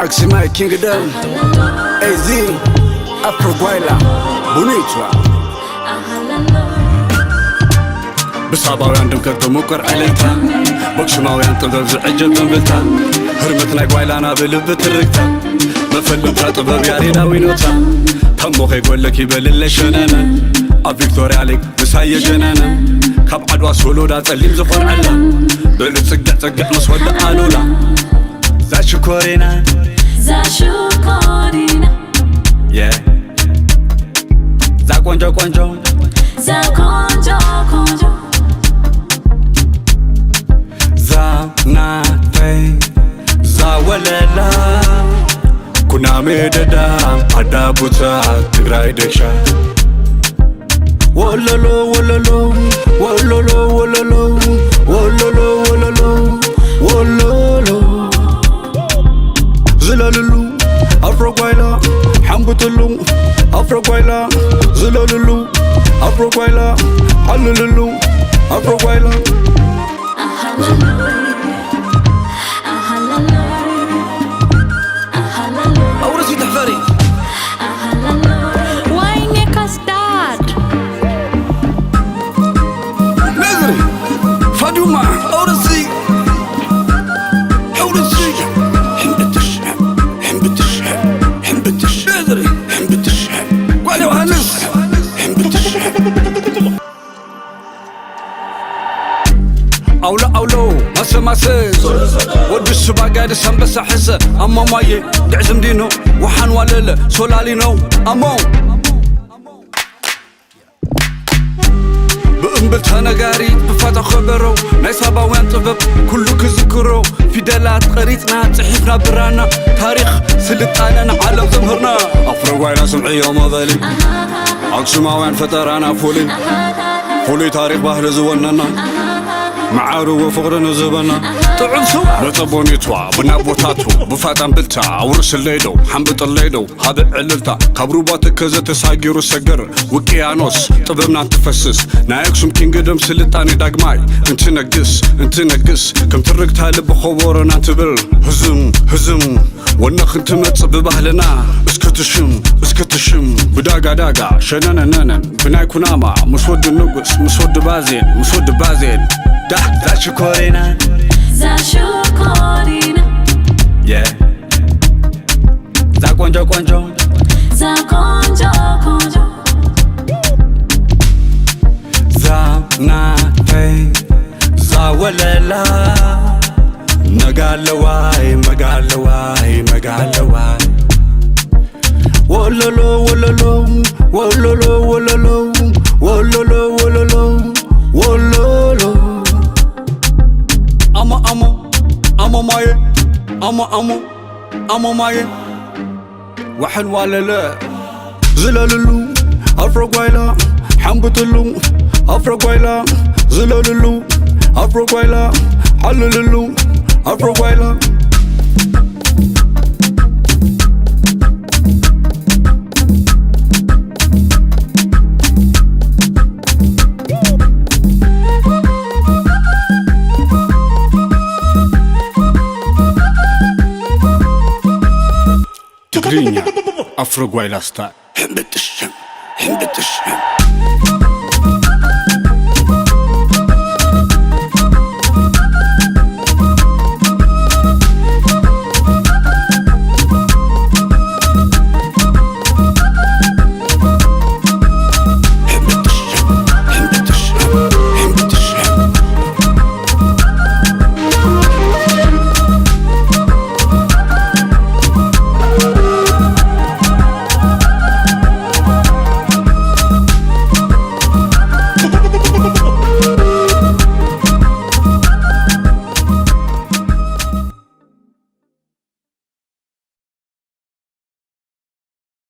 Aximai Kingdom, AZ, Afro-Guayla, Bonitwa. بصعباوያን ድምቀት በሙቀር ዕለታ በክሽማውያን ጥበብ ዝዕጀብ በንብልታ ህርመት ናይ ጓይላና ብልብ ትርግታ መፈልምታ ጥበብ ያሬዳዊ ኖታ ተንቦ ከይጎለክ ይበልለ ሸነነ ኣብ ቪክቶርያ ሊግ ምሳየ ጀነነ ካብ ዓድዋ ሶሎዳ ጸሊም ዝኮንዐላ ብዕሉ ጽግዕ ጽግዕ ምስ ወዲ ኣሉላ ዛሽኮሪና ዛ ቆንጆ ቆንጆ ዛ ቆንጆ ቆንጆ ናተይ ዛወለላ ኩናሜ ደዳ አዳቡታ ትግራይ ደሻ ወለሎ ወለሎ ወለሎ ወለሎ ወለሎ ወለሎ ወለሎ ዝለልሉ አፍሮ-ጓይላ ሓምቡትሉ አፍሮ-ጓይላ ዝለልሉ አፍሮ-ጓይላ ዓልልሉ አፍሮ-ጓይላ أورسي تحفري وينك أستاذ نزري فادوما أورسي حمبتش نزري حمبتش وأنا وهنس حمبتش أولو أولو ماسة ود السباقة دسنبسة حسة أما ماي دعزم دينو وحان والله سولالينو أمو بقنبلتها نقاريت بفاتا خبرو ناي صاباوين طبب كلو كذكرو في دلات قريتنا تحفنا برانا تاريخ سلطاننا عالم زمهرنا أفرو-ጓይላ سمعية ومظلي أكسماوين فترانا فولي تاريخ باهل زوننا معارو وفقر نزبنا طعم سوا بطبونيتوا بنابوتاتو بفاتان بلتا أورس الليدو حنبط الليدو هذا عللتا كبروبات كذا تساقيرو سقر وكيانوس طبمنا تفسس نايكسوم كينجدم سلطاني داقماي انت نقس كم تركتها لبخبورنا تبل هزم ونخ انت متصب ببهلنا اسكتشم بداقا شنانا بناي كناما مسود النقص مسود بازين زاشكورينا yeah za konjo za natay za walala magalawai wololo wololo wololo wololo wololo wololo wololo أما ماي وحن ولا لا زلاللو أفرو-ጓይላ حنبتلو أفرو-ጓይላ زلاللو أفرو-ጓይላ حلللو أفرو-ጓይላ Afro-ጓይላ style.